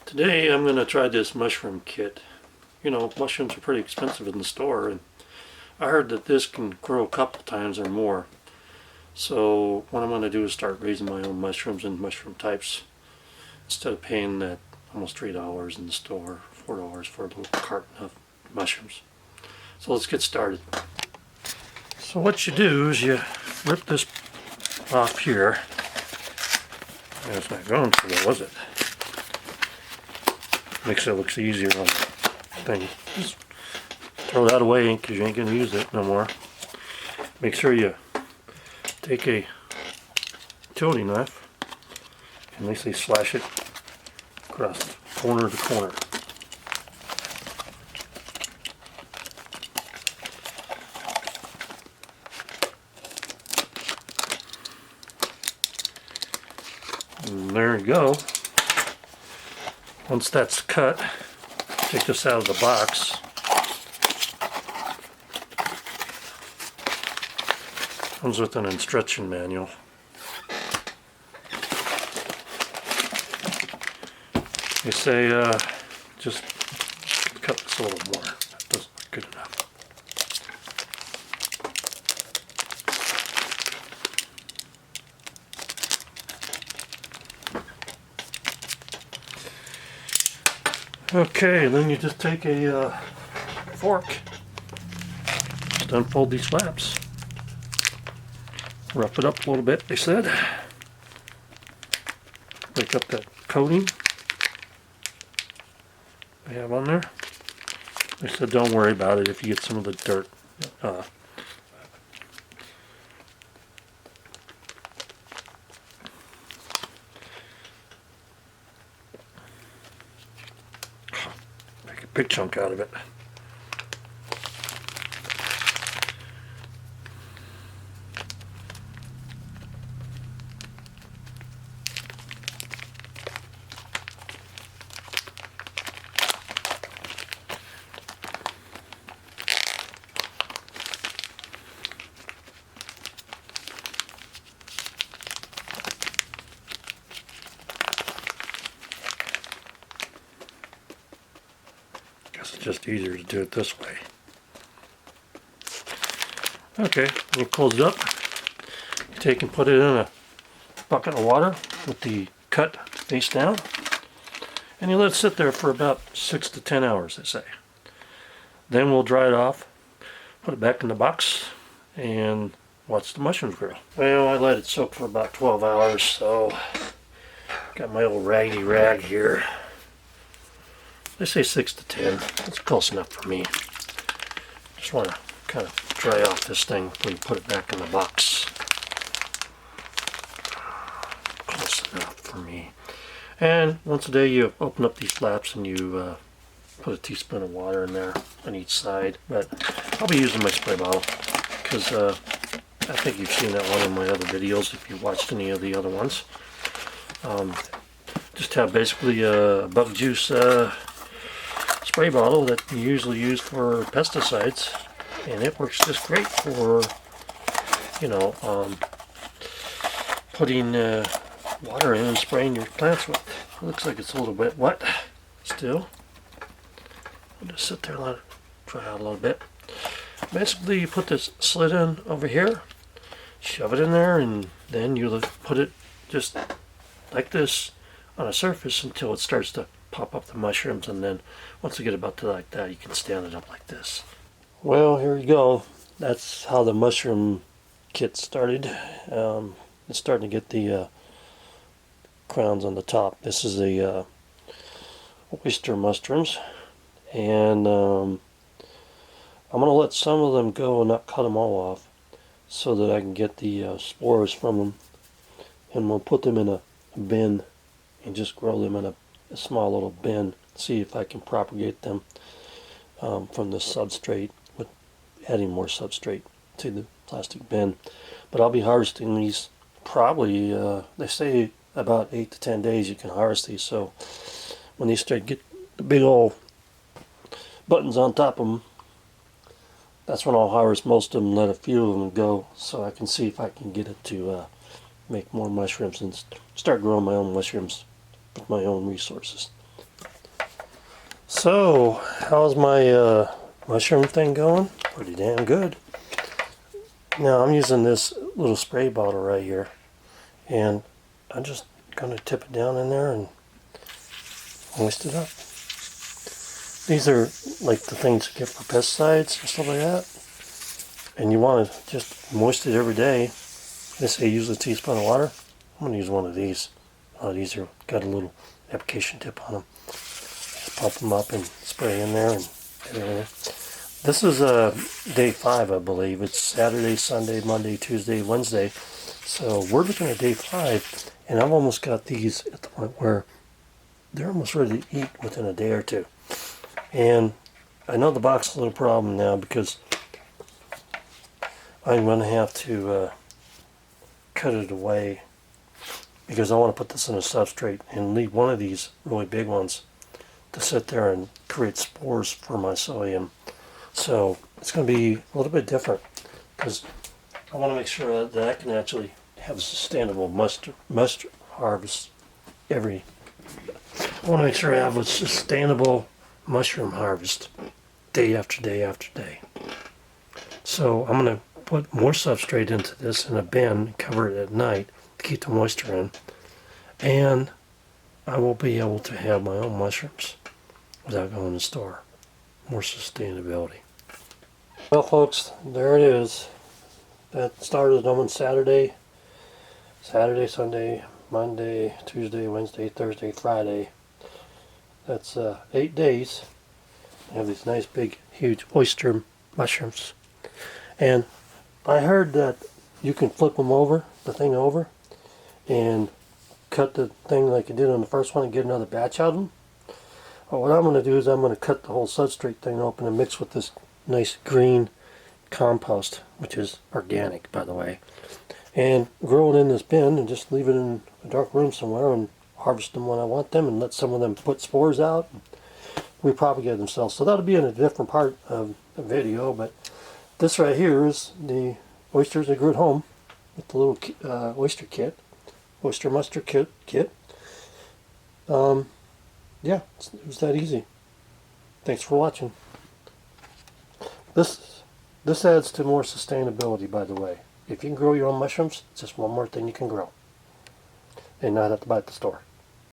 Today I'm going to try this mushroom kit. You know, mushrooms are pretty expensive in the store, and I heard that this can grow a couple times or more. So what I'm going to do is start raising my own mushrooms and mushroom types instead of paying that almost $3 in the store, $4 for a little carton of mushrooms. So let's get started. So what you do is you rip this off here. It's not going so well, was it? Makes it look easier on the thing. Just throw that away because you ain't going to use it no more. Make sure you take a utility knife and nicely slash it across corner to corner. And there you go. Once that's cut, take this out of the box. Comes with an instruction manual. They say just cut this a little more. That doesn't look good enough. Okay, then you just take a fork, just unfold these flaps, rough it up a little bit, they said, break up that coating they have on there. They said don't worry about it if you get some of the dirt. Make a big chunk out of it. It's just easier to do it this way. Okay, you close it up. You take and put it in a bucket of water with the cut face down, and you let it sit there for about 6 to 10 hours, they say. Then we'll dry it off, put it back in the box, and watch the mushrooms grow. Well, I let it soak for about 12 hours, so got my old raggy rag here. They say 6 to 10. That's close enough for me. Just want to kind of dry off this thing before you put it back in the box. Close enough for me. And once a day you open up these flaps and you put a teaspoon of water in there on each side. But I'll be using my spray bottle because I think you've seen that one in my other videos if you watched any of the other ones. Just have basically a bug juice spray bottle that you usually use for pesticides, and it works just great for, you know, putting water in and spraying your plants with. It looks like it's a little bit wet still. I'll just sit there and let it dry out a little bit. Basically, you put this slit in over here, shove it in there, and then you put it just like this on a surface until it starts to pop up the mushrooms, and then once you get about to like that, you can stand it up like this. Well, here you go. That's how the mushroom kit started. It's starting to get the crowns on the top. This is the oyster mushrooms, and I'm going to let some of them go and not cut them all off so that I can get the spores from them, and we'll put them in a bin and just grow them in a small little bin, see if I can propagate them from the substrate with adding more substrate to the plastic bin. But I'll be harvesting these probably, they say about 8 to 10 days you can harvest these, so when these start to get the big old buttons on top of them, that's when I'll harvest most of them, let a few of them go, so I can see if I can get it to make more mushrooms and start growing my own mushrooms with my own resources. So, how's my mushroom thing going? Pretty damn good. Now I'm using this little spray bottle right here, and I'm just gonna tip it down in there and moist it up. These are like the things you get for pesticides and stuff like that. And you want to just moist it every day. They say use a teaspoon of water. I'm gonna use one of these. These are got a little application tip on them. Just pump them up and spray in there and everything. This is day 5, I believe. It's Saturday, Sunday, Monday, Tuesday, Wednesday. So we're looking at day 5, and I've almost got these at the point where they're almost ready to eat within a day or two. And I know the box is a little problem now because I'm going to have to cut it away because I want to put this in a substrate and leave one of these really big ones to sit there and create spores for my psyllium. So it's going to be a little bit different because I want to make sure that I can actually have a sustainable mustard harvest I want to make sure I have a sustainable mushroom harvest day after day after day. So I'm going to put more substrate into this in a bin and cover it at night to keep the moisture in. And I will be able to have my own mushrooms without going to the store. More sustainability. Well folks, there it is. That started on Saturday, Sunday, Monday, Tuesday, Wednesday, Thursday, Friday. That's 8 days. I have these nice big huge oyster mushrooms. And I heard that you can flip them over, the thing over, and cut the thing like you did on the first one and get another batch out of them. Well, what I'm going to do is I'm going to cut the whole substrate thing open and mix with this nice green compost, which is organic, by the way, and grow it in this bin and just leave it in a dark room somewhere and harvest them when I want them and let some of them put spores out and repropagate themselves. So that'll be in a different part of the video, but this right here is the oysters I grew at home with the little oyster mustard kit. Yeah, it was that easy. Thanks for watching. This adds to more sustainability, by the way. If you can grow your own mushrooms, it's just one more thing you can grow and not have to buy at the store.